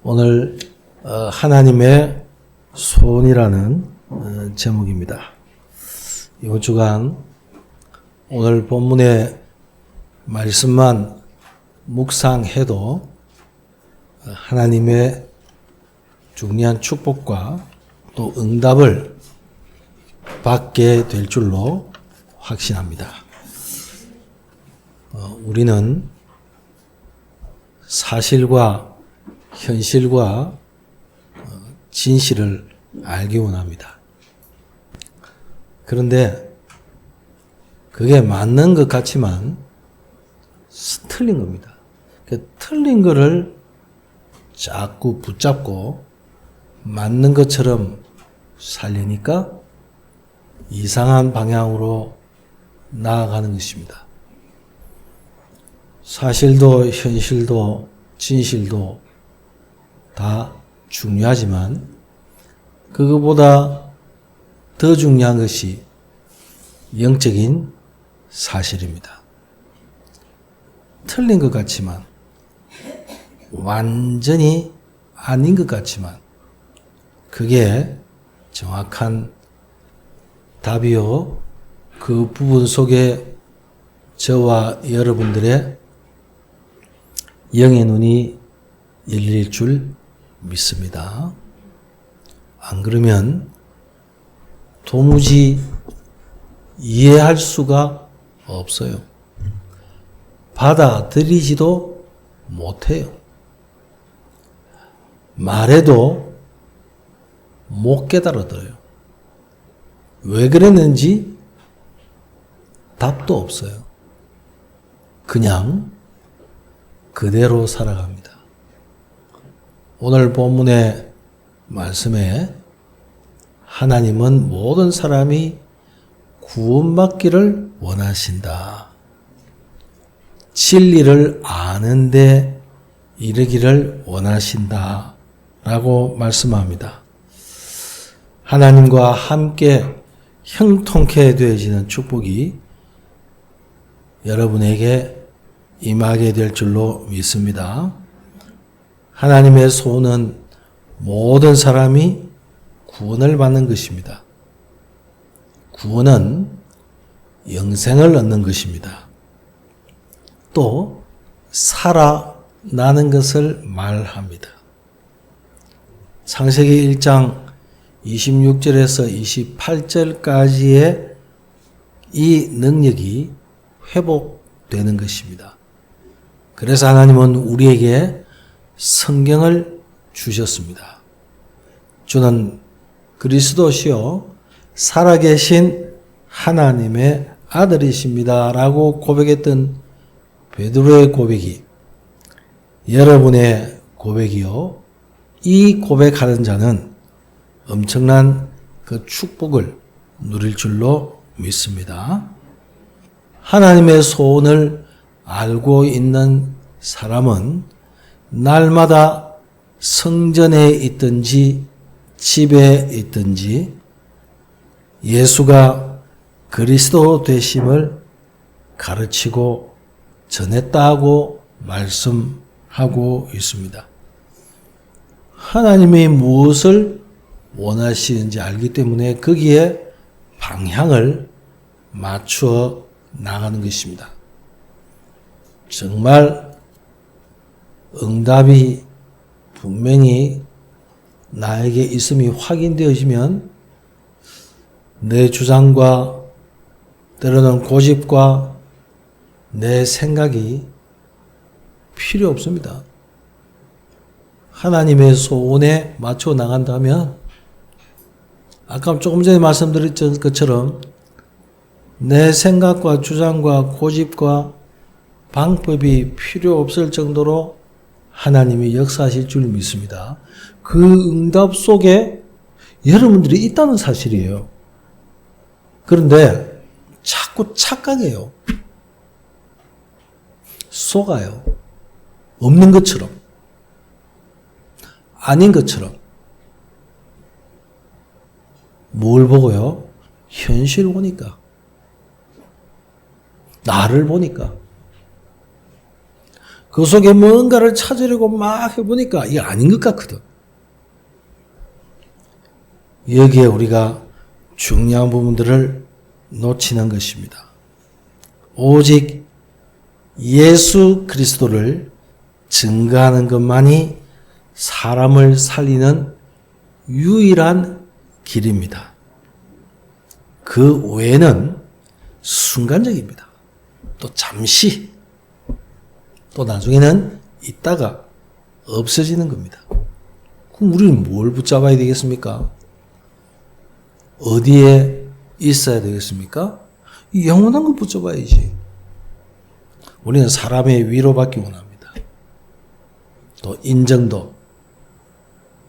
오늘 하나님의 소원이라는 제목입니다. 이번 주간 오늘 본문의 말씀만 묵상해도 하나님의 중요한 축복과 또 응답을 받게 될 줄로 확신합니다. 우리는 사실과 현실과 진실을 알기 원합니다. 그런데 그게 맞는 것 같지만 틀린 겁니다. 틀린 거를 자꾸 붙잡고 맞는 것처럼 살려니까 이상한 방향으로 나아가는 것입니다. 사실도 현실도 진실도 다 중요하지만 그것보다 더 중요한 것이 영적인 사실입니다. 틀린 것 같지만 완전히 아닌 것 같지만 그게 정확한 답이요. 그 부분 속에 저와 여러분들의 영의 눈이 열릴 줄 믿습니다. 안 그러면 도무지 이해할 수가 없어요. 받아들이지도 못해요. 말해도 못 깨달아들어요. 왜 그랬는지 답도 없어요. 그냥 그대로 살아갑니다. 오늘 본문의 말씀에 하나님은 모든 사람이 구원받기를 원하신다. 진리를 아는데 이르기를 원하신다. 라고 말씀합니다. 하나님과 함께 형통케 되어지는 축복이 여러분에게 임하게 될 줄로 믿습니다. 하나님의 소원은 모든 사람이 구원을 받는 것입니다. 구원은 영생을 얻는 것입니다. 또 살아나는 것을 말합니다. 창세기 1장 26절에서 28절까지의 이 능력이 회복되는 것입니다. 그래서 하나님은 우리에게 성경을 주셨습니다. 주는 그리스도시요 살아계신 하나님의 아들이십니다. 라고 고백했던 베드로의 고백이 여러분의 고백이요. 이 고백하는 자는 엄청난 그 축복을 누릴 줄로 믿습니다. 하나님의 소원을 알고 있는 사람은 날마다 성전에 있든지 집에 있든지 예수가 그리스도 되심을 가르치고 전했다고 말씀하고 있습니다. 하나님이 무엇을 원하시는지 알기 때문에 거기에 방향을 맞추어 나가는 것입니다. 정말 응답이 분명히 나에게 있음이 확인되어지면 내 주장과 때로는 고집과 내 생각이 필요 없습니다. 하나님의 소원에 맞춰 나간다면 아까 조금 전에 말씀드렸던 것처럼 내 생각과 주장과 고집과 방법이 필요 없을 정도로 하나님이 역사하실 줄 믿습니다. 그 응답 속에 여러분들이 있다는 사실이에요. 그런데 자꾸 착각해요. 속아요. 없는 것처럼. 아닌 것처럼. 뭘 보고요? 현실을 보니까. 나를 보니까. 그 속에 뭔가를 찾으려고 막 해보니까 이게 아닌 것 같거든. 여기에 우리가 중요한 부분들을 놓치는 것입니다. 오직 예수 그리스도를 증거하는 것만이 사람을 살리는 유일한 길입니다. 그 외에는 순간적입니다. 또 잠시, 또 나중에는 있다가 없어지는 겁니다. 그럼 우리는 뭘 붙잡아야 되겠습니까? 어디에 있어야 되겠습니까? 영원한 거 붙잡아야지. 우리는 사람의 위로받기 원합니다. 또 인정도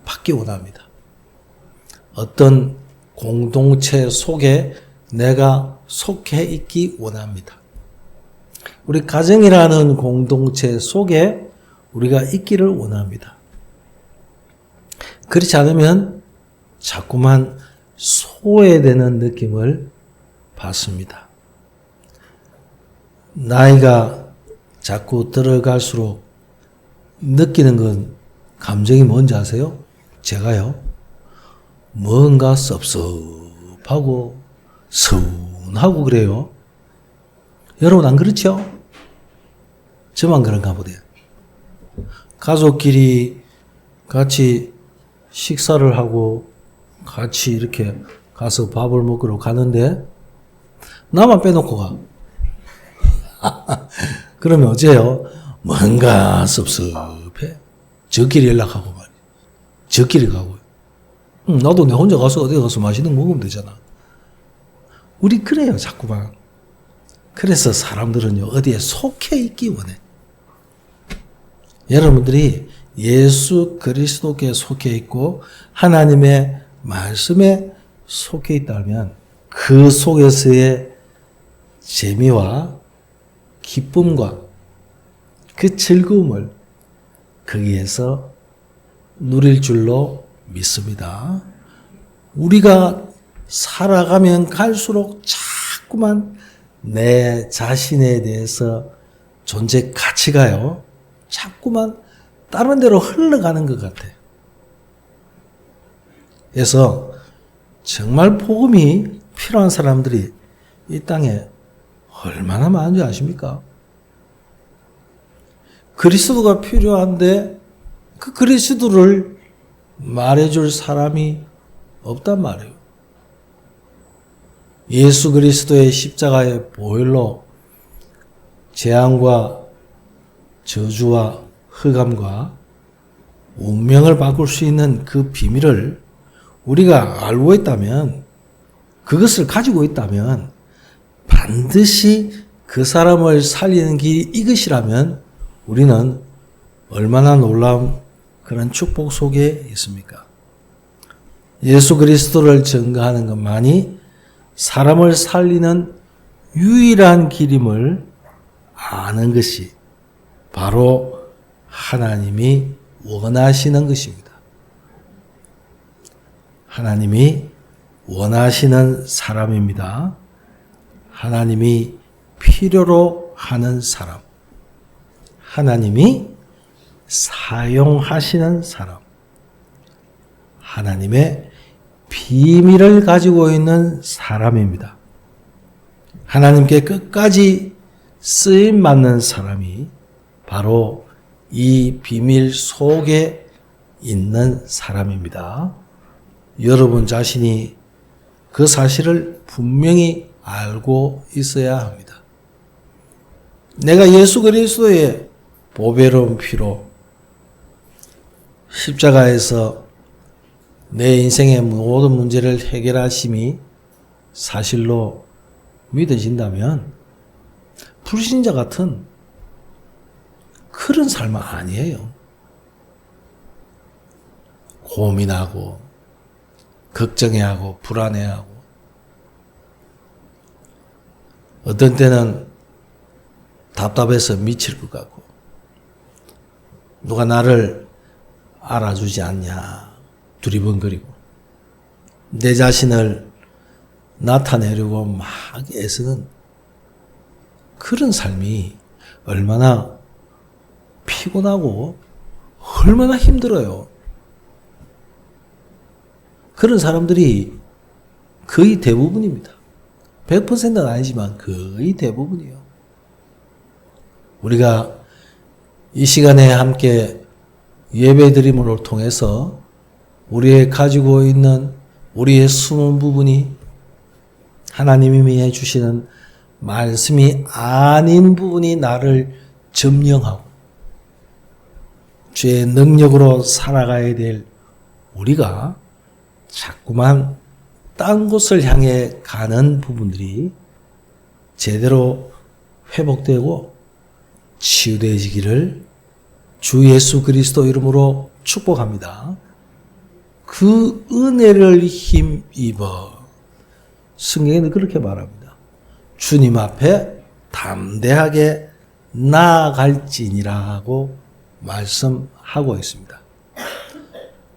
받기 원합니다. 어떤 공동체 속에 내가 속해 있기 원합니다. 우리 가정이라는 공동체 속에 우리가 있기를 원합니다. 그렇지 않으면 자꾸만 소외되는 느낌을 받습니다. 나이가 자꾸 들어갈수록 느끼는 건 감정이 뭔지 아세요? 제가요. 뭔가 섭섭하고 서운하고 그래요. 여러분 안 그렇죠? 저만 그런가 보대요. 가족끼리 같이 식사를 하고 같이 이렇게 가서 밥을 먹으러 가는데 나만 빼놓고 가. 그러면 어째요? 뭔가 섭섭해. 저끼리 연락하고 말이야. 저끼리 가고. 나도 내 혼자 가서 어디 가서 맛있는 거 먹으면 되잖아. 우리 그래요, 자꾸만. 그래서 사람들은요, 어디에 속해 있기 원해. 여러분들이 예수 그리스도께 속해 있고 하나님의 말씀에 속해 있다면 그 속에서의 재미와 기쁨과 그 즐거움을 거기에서 누릴 줄로 믿습니다. 우리가 살아가면 갈수록 자꾸만 내 자신에 대해서 존재 가치가요, 자꾸만 다른 데로 흘러가는 것 같아요. 그래서 정말 복음이 필요한 사람들이 이 땅에 얼마나 많은지 아십니까? 그리스도가 필요한데 그 그리스도를 말해줄 사람이 없단 말이에요. 예수 그리스도의 십자가의 보혈로 재앙과 저주와 흑암과 운명을 바꿀 수 있는 그 비밀을 우리가 알고 있다면, 그것을 가지고 있다면 반드시 그 사람을 살리는 길이 이것이라면 우리는 얼마나 놀라운 그런 축복 속에 있습니까? 예수 그리스도를 증거하는 것만이 사람을 살리는 유일한 길임을 아는 것이 바로 하나님이 원하시는 것입니다. 하나님이 원하시는 사람입니다. 하나님이 필요로 하는 사람. 하나님이 사용하시는 사람. 하나님의 비밀을 가지고 있는 사람입니다. 하나님께 끝까지 쓰임받는 사람이 바로 이 비밀 속에 있는 사람입니다. 여러분 자신이 그 사실을 분명히 알고 있어야 합니다. 내가 예수 그리스도의 보배로운 피로 십자가에서 내 인생의 모든 문제를 해결하심이 사실로 믿어진다면 불신자 같은 그런 삶은 아니에요. 고민하고 걱정해하고 불안해하고 어떤 때는 답답해서 미칠 것 같고 누가 나를 알아주지 않냐 두리번거리고 내 자신을 나타내려고 막 애쓰는 그런 삶이 얼마나 피곤하고 얼마나 힘들어요. 그런 사람들이 거의 대부분입니다. 100%는 아니지만 거의 대부분이에요. 우리가 이 시간에 함께 예배드림을 통해서 우리의 가지고 있는 우리의 숨은 부분이 하나님이 해주시는 말씀이 아닌 부분이 나를 점령하고 주의 능력으로 살아가야 될 우리가 자꾸만 딴 곳을 향해 가는 부분들이 제대로 회복되고 치유되어지기를 주 예수 그리스도 이름으로 축복합니다. 그 은혜를 힘입어 성경에는 그렇게 말합니다. 주님 앞에 담대하게 나아갈지니라고 말씀하고 있습니다.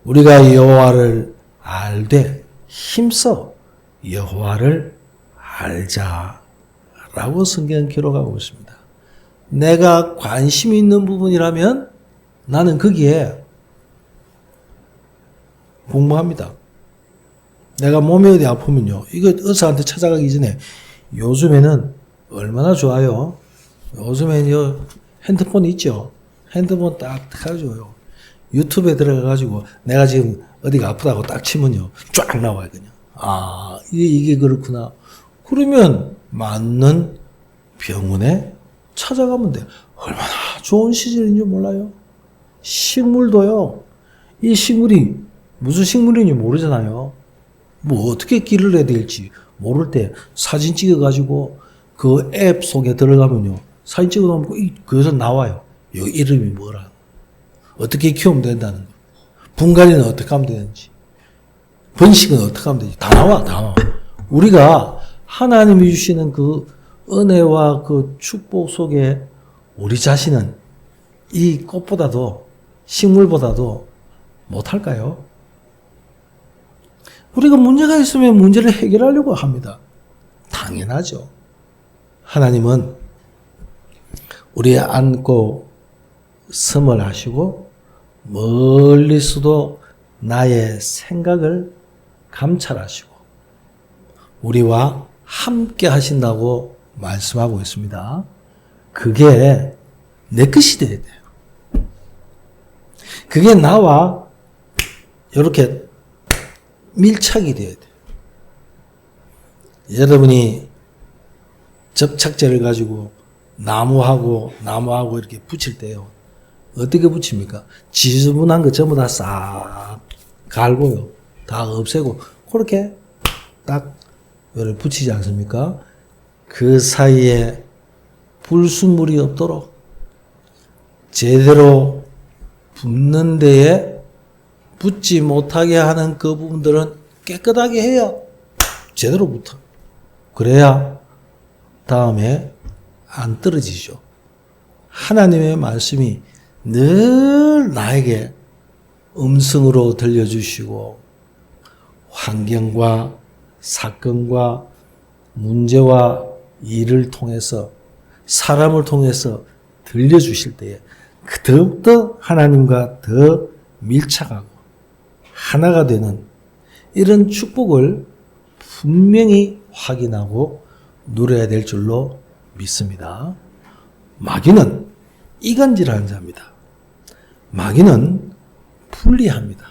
우리가 여호와를 알되 힘써 여호와를 알자라고 성경은 기록하고 있습니다. 내가 관심 있는 부분이라면 나는 거기에 공부합니다. 내가 몸이 어디 아프면요. 이거 의사한테 찾아가기 전에 요즘에는 얼마나 좋아요. 요즘에는 핸드폰 있죠. 핸드폰 딱 해가지고요. 유튜브에 들어가가지고 내가 지금 어디가 아프다고 딱 치면요. 쫙 나와요, 그냥. 아, 이게 그렇구나. 그러면 맞는 병원에 찾아가면 돼. 얼마나 좋은 시절인지 몰라요. 식물도요. 이 식물이 무슨 식물인지 모르잖아요. 뭐 어떻게 기르려야 될지 모를 때 사진 찍어가지고 그 앱 속에 들어가면요. 사진 찍어놓으면 그것은 나와요. 여기 이름이 뭐라. 어떻게 키우면 된다는 거. 분갈이는 어떻게 하면 되는지. 번식은 어떻게 하면 되는지. 다 나와, 다 나와. 우리가 하나님이 주시는 그 은혜와 그 축복 속에 우리 자신은 이 꽃보다도 식물보다도 못할까요? 우리가 문제가 있으면 문제를 해결하려고 합니다. 당연하죠. 하나님은 우리 안고 섬을 하시고 멀리서도 나의 생각을 감찰하시고 우리와 함께 하신다고 말씀하고 있습니다. 그게 내 것이 돼야 돼요. 그게 나와 이렇게 밀착이 돼야 돼요. 여러분이 접착제를 가지고 나무하고 이렇게 붙일 때요. 어떻게 붙입니까? 지저분한 거 전부 다 싹 갈고요. 다 없애고 그렇게 딱 요를 붙이지 않습니까? 그 사이에 불순물이 없도록 제대로 붙는 데에 붙지 못하게 하는 그 부분들은 깨끗하게 해야 제대로 붙어. 그래야 다음에 안 떨어지죠. 하나님의 말씀이 늘 나에게 음성으로 들려주시고 환경과 사건과 문제와 일을 통해서 사람을 통해서 들려주실 때에 더욱더 하나님과 더 밀착하고 하나가 되는 이런 축복을 분명히 확인하고 누려야 될 줄로 믿습니다. 마귀는 이간질하는 자입니다. 마귀는 분리합니다.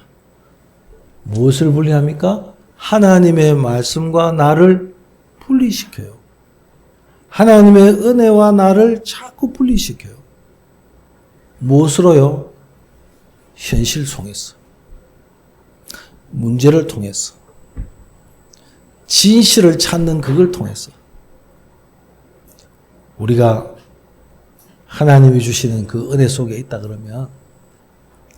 무엇을 분리합니까? 하나님의 말씀과 나를 분리시켜요. 하나님의 은혜와 나를 자꾸 분리시켜요. 무엇으로요? 현실 통해서. 문제를 통해서. 진실을 찾는 그걸 통해서. 우리가 하나님이 주시는 그 은혜 속에 있다 그러면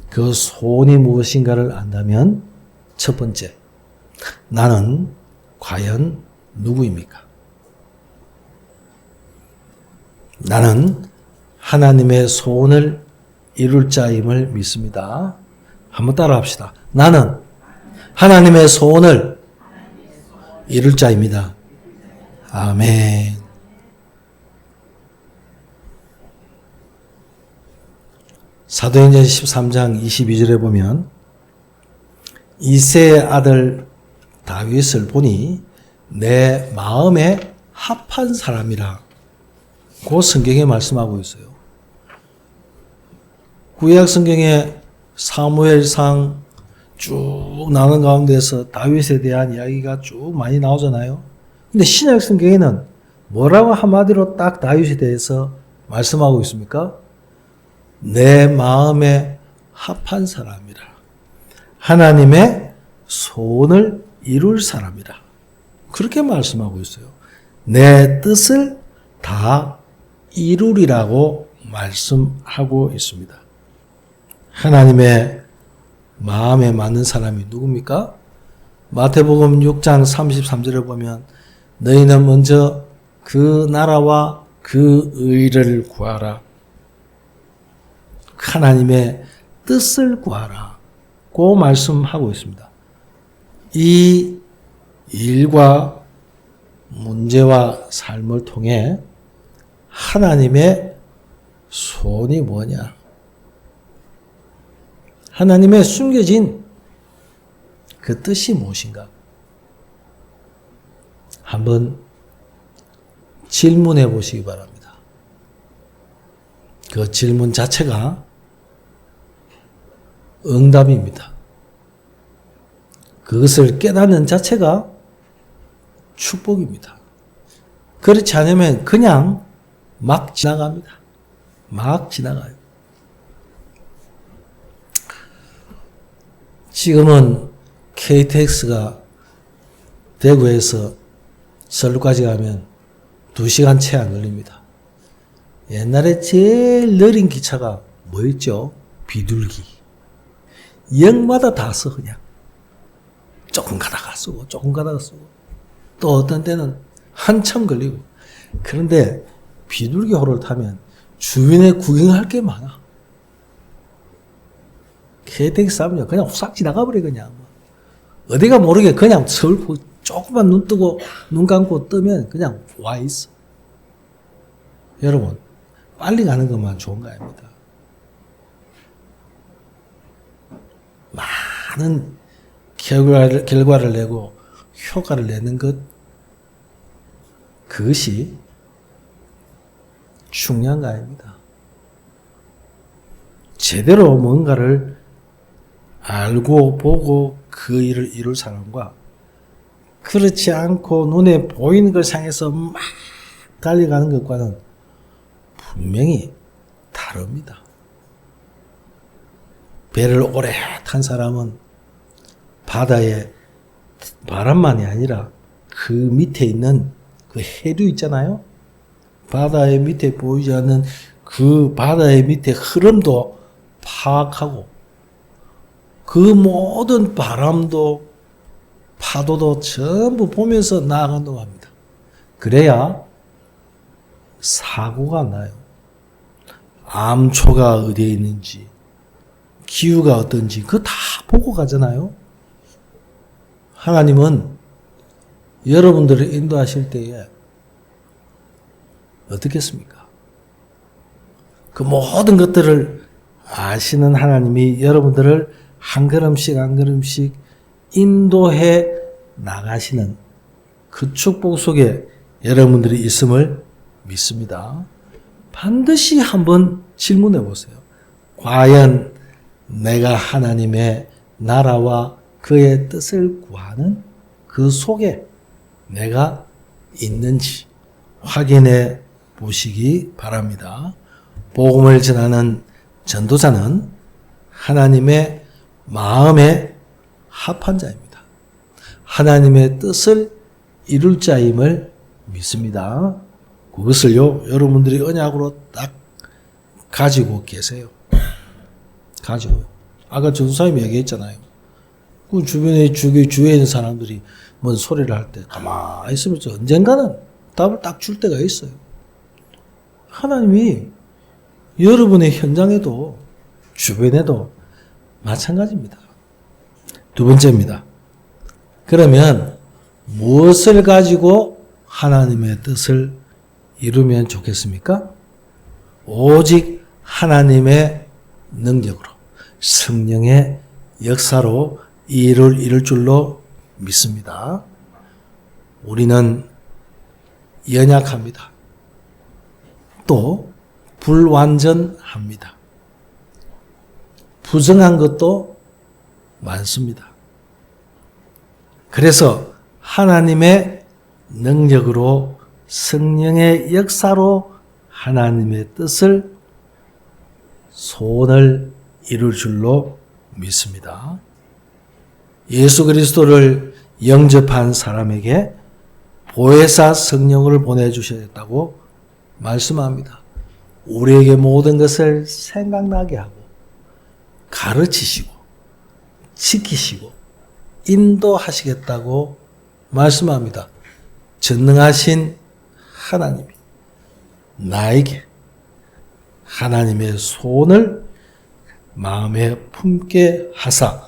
그 소원이 무엇인가를 안다면 첫 번째, 나는 과연 누구입니까? 나는 하나님의 소원을 이룰 자임을 믿습니다. 한번 따라 합시다. 나는 하나님의 소원을 이룰 자입니다. 아멘. 사도행전 13장 22절에 보면 이새의 아들 다윗을 보니 내 마음에 합한 사람이라 그 성경에 말씀하고 있어요. 구약 성경에 사무엘상 쭉 나오는 가운데서 다윗에 대한 이야기가 쭉 많이 나오잖아요. 근데 신약 성경에는 뭐라고 한마디로 딱 다윗에 대해서 말씀하고 있습니까? 내 마음에 합한 사람이라. 하나님의 소원을 이룰 사람이라. 그렇게 말씀하고 있어요. 내 뜻을 다 이루리라고 말씀하고 있습니다. 하나님의 마음에 맞는 사람이 누굽니까? 마태복음 6장 33절에 보면 너희는 먼저 그 나라와 그 의를 구하라. 하나님의 뜻을 구하라. 고 말씀하고 있습니다. 이 일과 문제와 삶을 통해 하나님의 소원이 뭐냐? 하나님의 숨겨진 그 뜻이 무엇인가? 한번 질문해 보시기 바랍니다. 그 질문 자체가 응답입니다. 그것을 깨닫는 자체가 축복입니다. 그렇지 않으면 그냥 막 지나갑니다. 막 지나가요. 지금은 KTX가 대구에서 서울까지 가면 2시간 채 안 걸립니다. 옛날에 제일 느린 기차가 뭐였죠? 비둘기. 역마다 다 써 그냥. 조금 가다가 쓰고 조금 가다가 쓰고 또 어떤 때는 한참 걸리고. 그런데 비둘기호를 타면 주변에 구경할 게 많아. KTX 하면 그냥 싹 지나가 버려 그냥. 어디가 모르게 그냥 서울 조금만 눈 뜨고 눈 감고 뜨면 그냥 와 있어. 여러분 빨리 가는 것만 좋은 거 아닙니다. 많은 결과를 내고 효과를 내는 것, 그것이 중요한 거 아닙니다. 제대로 뭔가를 알고 보고 그 일을 이룰 사람과 그렇지 않고 눈에 보이는 걸 향해서 막 달려가는 것과는 분명히 다릅니다. 배를 오래 탄 사람은 바다에 바람만이 아니라 그 밑에 있는 그 해류 있잖아요. 바다의 밑에 보이지 않는 그 바다의 밑에 흐름도 파악하고 그 모든 바람도 파도도 전부 보면서 나아간다고 합니다. 그래야 사고가 나요. 암초가 어디에 있는지 기후가 어떤지 그거 다 보고 가잖아요. 하나님은 여러분들을 인도하실 때에 어떻겠습니까? 그 모든 것들을 아시는 하나님이 여러분들을 한 걸음씩 한 걸음씩 인도해 나가시는 그 축복 속에 여러분들이 있음을 믿습니다. 반드시 한번 질문해 보세요. 과연 내가 하나님의 나라와 그의 뜻을 구하는 그 속에 내가 있는지 확인해 보시기 바랍니다. 복음을 전하는 전도자는 하나님의 마음에 합한 자입니다. 하나님의 뜻을 이룰 자임을 믿습니다. 그것을요, 여러분들이 언약으로 딱 가지고 계세요. 가지고요. 아까 전도사님이 얘기했잖아요. 그 주위에 있는 사람들이 뭔 소리를 할 때 가만히 있으면서 언젠가는 답을 딱 줄 때가 있어요. 하나님이 여러분의 현장에도 주변에도 마찬가지입니다. 두 번째입니다. 그러면 무엇을 가지고 하나님의 뜻을 이루면 좋겠습니까? 오직 하나님의 능력으로 성령의 역사로 이룰 줄로 믿습니다. 우리는 연약합니다. 또 불완전합니다. 부정한 것도 많습니다. 그래서 하나님의 능력으로 성령의 역사로 하나님의 뜻을 소원을 이룰 줄로 믿습니다. 예수 그리스도를 영접한 사람에게 보혜사 성령을 보내주셨다고 말씀합니다. 우리에게 모든 것을 생각나게 하고 가르치시고 지키시고 인도하시겠다고 말씀합니다. 전능하신 하나님이 나에게 하나님의 소원을 마음에 품게 하사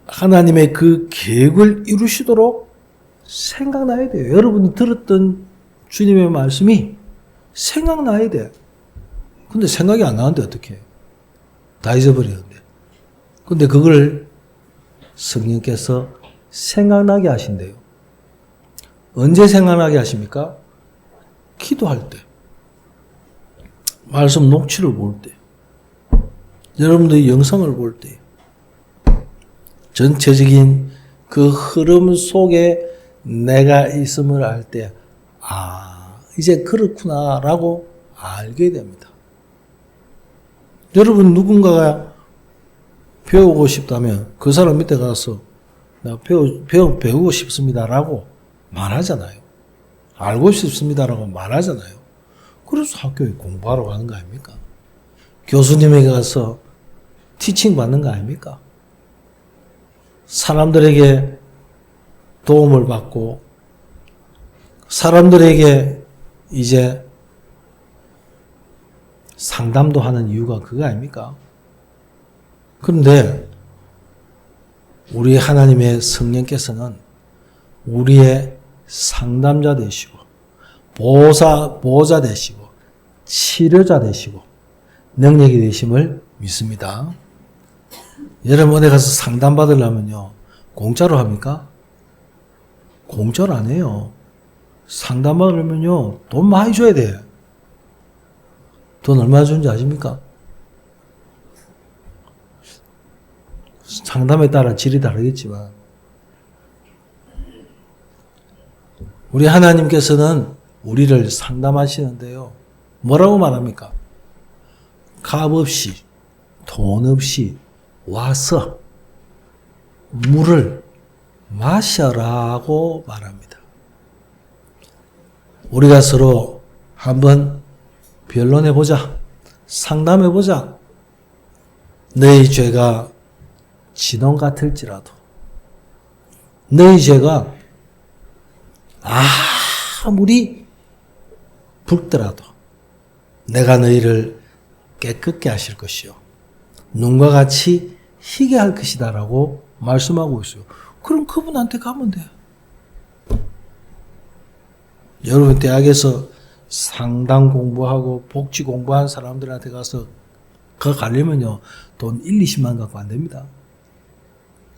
하나님의 그 계획을 이루시도록 생각나야 돼요. 여러분이 들었던 주님의 말씀이 생각나야 돼. 근데 생각이 안 나는데 어떡해. 다 잊어버리는데. 근데 그걸 성령께서 생각나게 하신대요. 언제 생각나게 하십니까? 기도할 때. 말씀 녹취를 볼 때. 여러분들이 영상을 볼 때. 전체적인 그 흐름 속에 내가 있음을 알 때, 이제 그렇구나라고 알게 됩니다. 여러분 누군가가 배우고 싶다면 그 사람 밑에 가서 나 배우고 싶습니다라고 말하잖아요. 알고 싶습니다라고 말하잖아요. 그래서 학교에 공부하러 가는 거 아닙니까? 교수님에게 가서 티칭 받는 거 아닙니까? 사람들에게 도움을 받고 사람들에게 이제 상담도 하는 이유가 그거 아닙니까? 그런데 우리 하나님의 성령께서는 우리의 상담자 되시고 보호자 되시고 치료자 되시고 능력이 되심을 믿습니다. 여러분 어디 가서 상담 받으려면요 공짜로 합니까? 공짜로 안 해요. 상담 받으려면요 돈 많이 줘야 돼. 돈 얼마 주는지 아십니까? 상담에 따라 질이 다르겠지만 우리 하나님께서는 우리를 상담하시는데요. 뭐라고 말합니까? 값 없이 돈 없이 와서 물을 마셔라고 말합니다. 우리가 서로 한번 변론해보자. 상담해보자. 너희 죄가 진홍 같을지라도 너희 죄가 아무리 붉더라도 내가 너희를 깨끗게 하실 것이요 눈과 같이 희게 할 것이다 라고 말씀하고 있어요. 그럼 그분한테 가면 돼요. 여러분 대학에서 상담 공부하고 복지 공부한 사람들한테 가서 그 가려면요 돈 1, 20만 갖고 안 됩니다.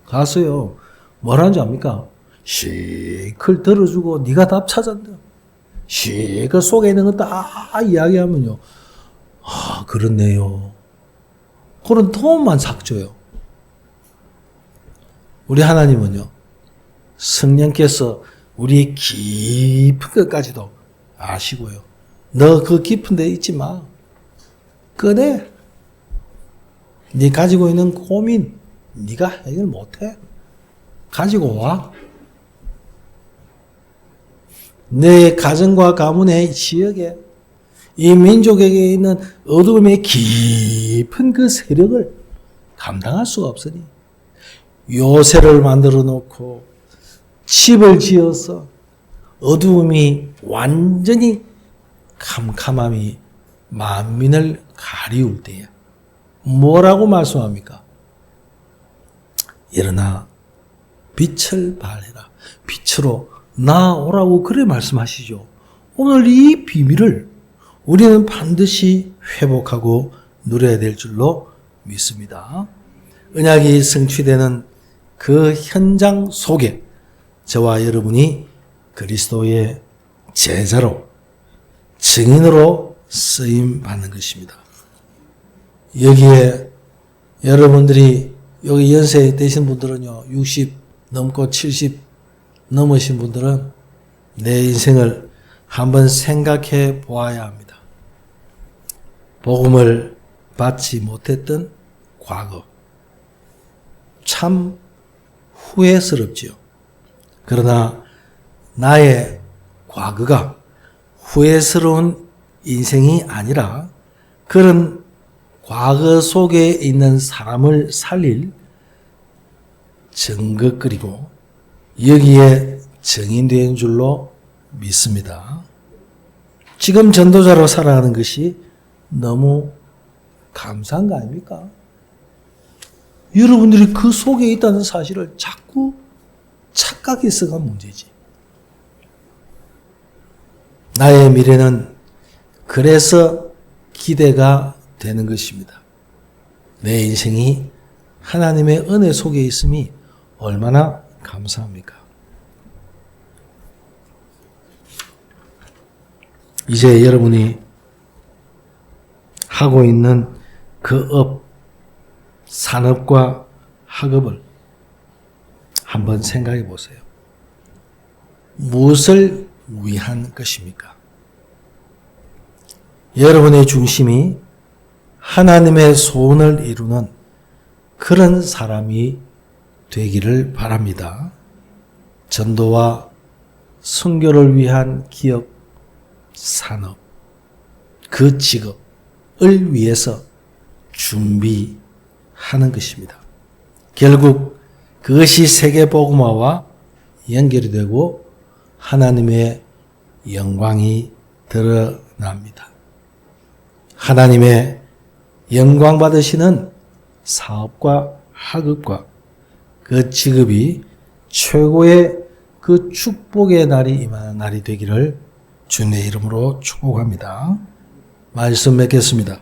가서요 뭘 하는지 압니까? 시클 들어주고 네가 답 찾았다. 시클 속에 있는 거 다 이야기하면요 그렇네요. 그런 도움만 삭줘요. 우리 하나님은요 성령께서 우리의 깊은 것까지도 아시고요. 너 그 깊은 데 있지 마. 꺼내. 네 가지고 있는 고민 네가 해결 못해. 가지고 와. 내 가정과 가문의 지역에 이 민족에게 있는 어둠의 깊은 그 세력을 감당할 수가 없으니 요새를 만들어 놓고 집을 지어서 어두움이 완전히 캄캄함이 만민을 가리울 때에 뭐라고 말씀합니까? 일어나 빛을 발해라. 빛으로 나오라고 그래 말씀하시죠. 오늘 이 비밀을 우리는 반드시 회복하고 누려야 될 줄로 믿습니다. 언약이 성취되는 그 현장 속에 저와 여러분이 그리스도의 제자로, 증인으로 쓰임 받는 것입니다. 여기에 여러분들이 여기 연세 되신 분들은요, 60 넘고 70 넘으신 분들은 내 인생을 한번 생각해 보아야 합니다. 복음을 받지 못했던 과거. 참 후회스럽지요. 그러나 나의 과거가 후회스러운 인생이 아니라 그런 과거 속에 있는 사람을 살릴 증거거리고 여기에 증인된 줄로 믿습니다. 지금 전도자로 살아가는 것이 너무 감사한 거 아닙니까? 여러분들이 그 속에 있다는 사실을 자꾸 착각해서가 문제지. 나의 미래는 그래서 기대가 되는 것입니다. 내 인생이 하나님의 은혜 속에 있음이 얼마나 감사합니까? 이제 여러분이 하고 있는 그 산업과 학업을 한번 생각해 보세요. 무엇을 위한 것입니까? 여러분의 중심이 하나님의 소원을 이루는 그런 사람이 되기를 바랍니다. 전도와 선교를 위한 기업, 산업, 그 직업을 위해서 준비하는 것입니다. 결국 그것이 세계복음화와 연결이 되고 하나님의 영광이 드러납니다. 하나님의 영광 받으시는 사업과 학업과 그 직업이 최고의 그 축복의 날이 임하는 날이 되기를 주님의 이름으로 축복합니다. 말씀 맺겠습니다.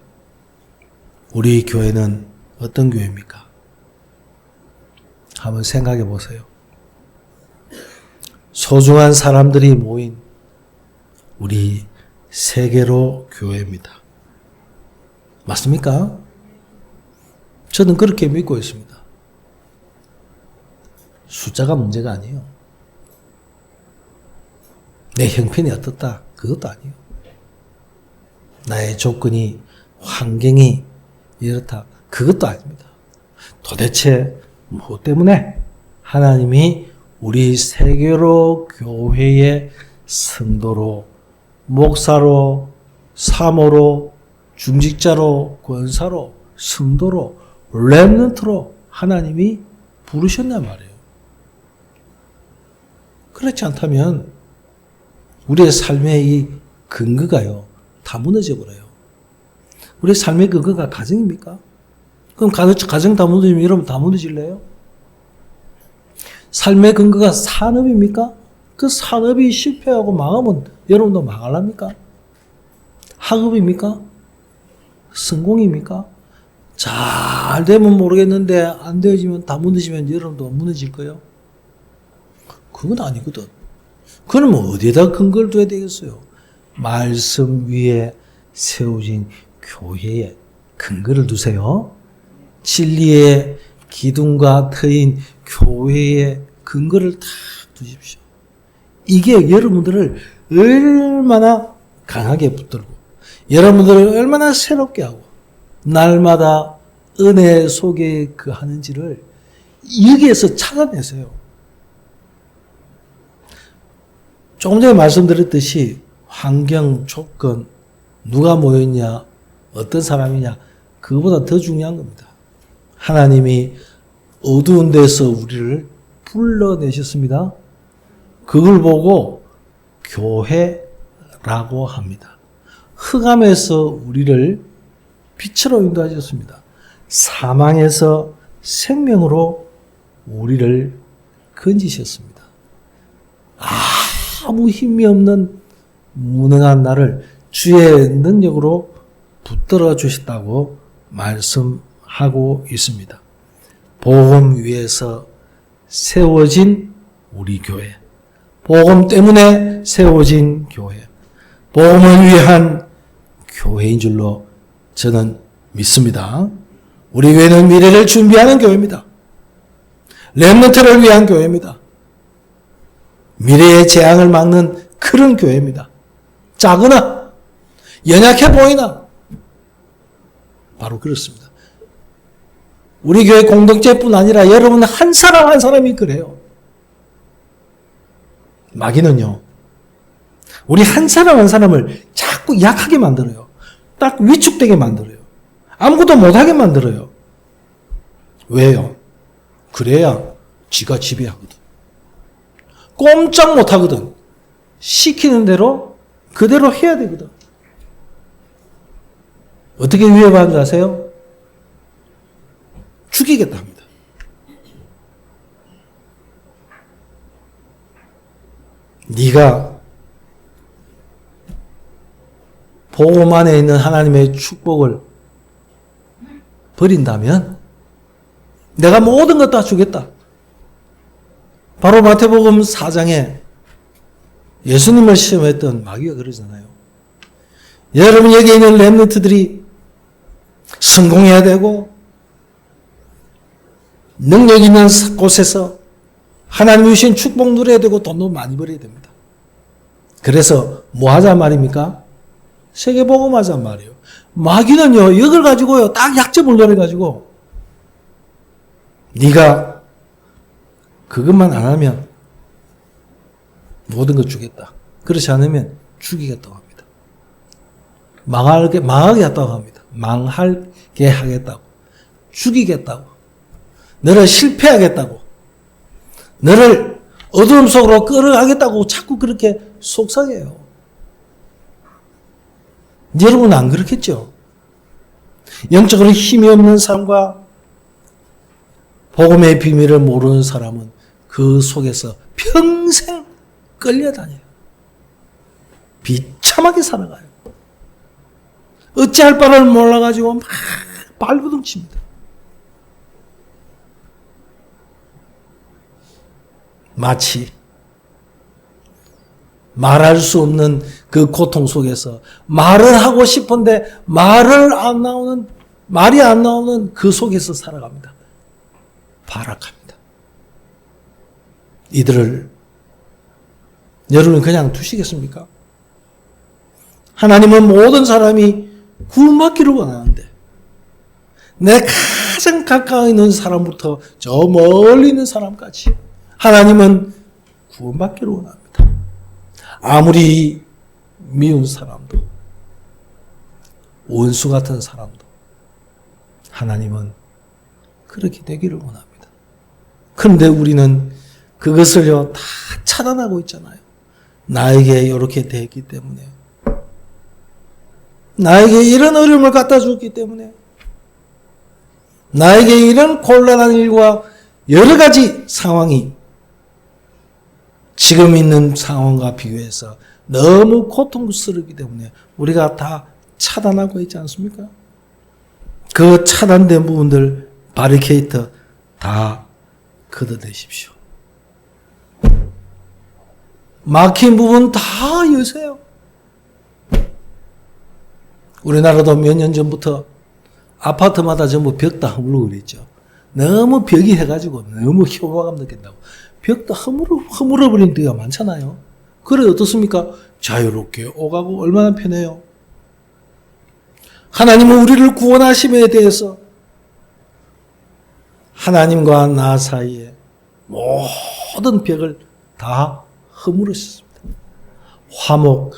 우리 교회는 어떤 교회입니까? 한번 생각해 보세요. 소중한 사람들이 모인 우리 세계로 교회입니다. 맞습니까? 저는 그렇게 믿고 있습니다. 숫자가 문제가 아니에요. 내 형편이 어떻다, 그것도 아니에요. 나의 조건이, 환경이 이렇다, 그것도 아닙니다. 도대체 무엇 때문에 하나님이 우리 세계로 교회의 성도로, 목사로, 사모로, 중직자로, 권사로, 성도로, 렘넌트로 하나님이 부르셨단 말이에요. 그렇지 않다면 우리의 삶의 이 근거가요, 다 무너져 버려요. 우리의 삶의 근거가 가정입니까? 그럼 가정 다 무너지면 여러분 다 무너질래요? 삶의 근거가 산업입니까? 그 산업이 실패하고 망하면 여러분도 망할랍니까? 학업입니까? 성공입니까? 잘 되면 모르겠는데 안 되어지면 다 무너지면 여러분도 무너질 거예요? 그건 아니거든. 그러면 어디에다 근거를 둬야 되겠어요? 말씀 위에 세워진 교회에 근거를 두세요. 진리의 기둥과 터인 교회에 근거를 다 두십시오. 이게 여러분들을 얼마나 강하게 붙들고 여러분들을 얼마나 새롭게 하고 날마다 은혜 속에 그 하는지를 여기에서 찾아내세요. 조금 전에 말씀드렸듯이 환경, 조건, 누가 모였냐, 어떤 사람이냐, 그거보다 더 중요한 겁니다. 하나님이 어두운 데서 우리를 불러내셨습니다. 그걸 보고 교회라고 합니다. 흑암에서 우리를 빛으로 인도하셨습니다. 사망에서 생명으로 우리를 건지셨습니다. 아무 힘이 없는 무능한 나를 주의 능력으로 붙들어 주셨다고 말씀합니다. 하고 있습니다. 복음 위에서 세워진 우리 교회, 복음 때문에 세워진 교회, 복음을 위한 교회인 줄로 저는 믿습니다. 우리 교회는 미래를 준비하는 교회입니다. 렘넌트를 위한 교회입니다. 미래의 재앙을 막는 그런 교회입니다. 작으나 연약해 보이나 바로 그렇습니다. 우리 교회 공동체뿐 아니라 여러분 한 사람 한 사람이 그래요. 마귀는요, 우리 한 사람 한 사람을 자꾸 약하게 만들어요. 딱 위축되게 만들어요. 아무것도 못하게 만들어요. 왜요? 그래야 지가 지배하거든. 꼼짝 못하거든. 시키는 대로 그대로 해야 되거든. 어떻게 위협하는지 아세요? 죽이겠다 합니다. 네가 복음 안에 있는 하나님의 축복을 버린다면 내가 모든 것 다 주겠다. 바로 마태복음 4장에 예수님을 시험했던 마귀가 그러잖아요. 여러분 여기 있는 렘넌트들이 성공해야 되고 능력 있는 곳에서 하나님이 주신 축복 누려야 되고 돈도 많이 벌어야 됩니다. 그래서 뭐 하자 말입니까? 세계복음 하자 말이에요. 마귀는요, 이걸 가지고요, 딱 약점을 노려가지고 네가 그것만 안 하면 모든 걸 주겠다. 그렇지 않으면 죽이겠다고 합니다. 망하게 했다고 합니다. 망하게 하겠다고. 죽이겠다고. 너를 실패하겠다고. 너를 어두움 속으로 끌어가겠다고 자꾸 그렇게 속삭여요. 여러분은 안 그렇겠죠? 영적으로 힘이 없는 사람과 복음의 비밀을 모르는 사람은 그 속에서 평생 끌려다녀요. 비참하게 살아가요. 어찌할 바를 몰라가지고 막 발부둥칩니다. 마치 말할 수 없는 그 고통 속에서 말을 하고 싶은데 말이 안 나오는 그 속에서 살아갑니다. 발악합니다. 이들을 여러분 그냥 두시겠습니까? 하나님은 모든 사람이 구원받기를 원하는데 내 가장 가까이 있는 사람부터 저 멀리 있는 사람까지 하나님은 구원받기를 원합니다. 아무리 미운 사람도 원수 같은 사람도 하나님은 그렇게 되기를 원합니다. 그런데 우리는 그것을요 다 차단하고 있잖아요. 나에게 이렇게 됐기 때문에, 나에게 이런 어려움을 갖다 줬기 때문에, 나에게 이런 곤란한 일과 여러 가지 상황이 지금 있는 상황과 비교해서 너무 고통스럽기 때문에 우리가 다 차단하고 있지 않습니까? 그 차단된 부분들 바리케이트 다 걷어내십시오. 막힌 부분 다 여세요. 우리나라도 몇 년 전부터 아파트마다 전부 벽 다 허물고 그랬죠. 너무 벽이 해가지고 너무 혐오감 느낀다고. 벽 다 허물어버린 데가 많잖아요. 그래 어떻습니까? 자유롭게 오가고 얼마나 편해요. 하나님은 우리를 구원하심에 대해서 하나님과 나 사이에 모든 벽을 다 허물으셨습니다. 화목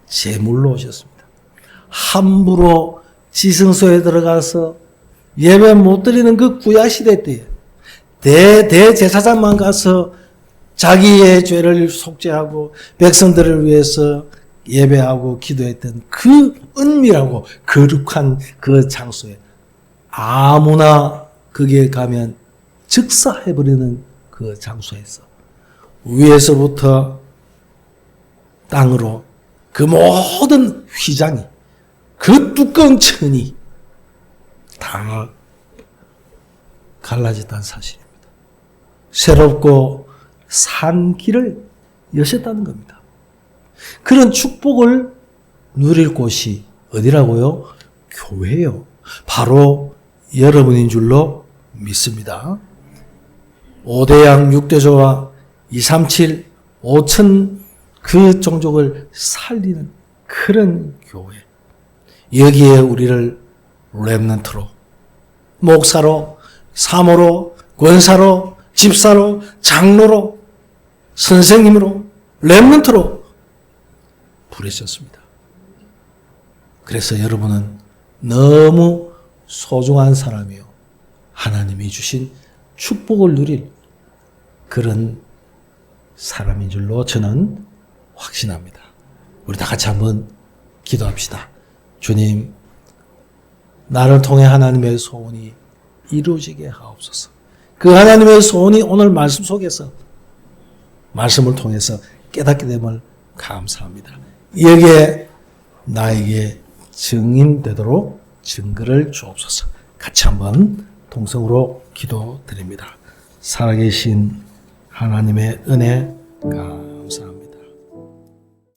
제물로 오셨습니다. 함부로 지성소에 들어가서 예배 못 드리는 그 구약시대 때에 대제사장만 가서 자기의 죄를 속죄하고 백성들을 위해서 예배하고 기도했던 그 은밀하고 거룩한 그 장소에 아무나 거기에 가면 즉사해버리는 그 장소에서 위에서부터 땅으로 그 모든 휘장이, 그 두꺼운 천이 다 갈라졌다는 사실입니다. 새롭고 산 길을 여셨다는 겁니다. 그런 축복을 누릴 곳이 어디라고요? 교회요. 바로 여러분인 줄로 믿습니다. 5대양 6대조와 237, 5천 그 종족을 살리는 그런 교회. 여기에 우리를 렘넌트로, 목사로, 사모로, 권사로, 집사로, 장로로, 선생님으로, 렘넌트로 부르셨습니다. 그래서 여러분은 너무 소중한 사람이요. 하나님이 주신 축복을 누릴 그런 사람인 줄로 저는 확신합니다. 우리 다 같이 한번 기도합시다. 주님, 나를 통해 하나님의 소원이 이루어지게 하옵소서. 그 하나님의 소원이 오늘 말씀 속에서, 말씀을 통해서 깨닫게 됨을 감사합니다. 여기에 나에게 증인되도록 증거를 주옵소서. 같이 한번 동성으로 기도드립니다. 살아계신 하나님의 은혜가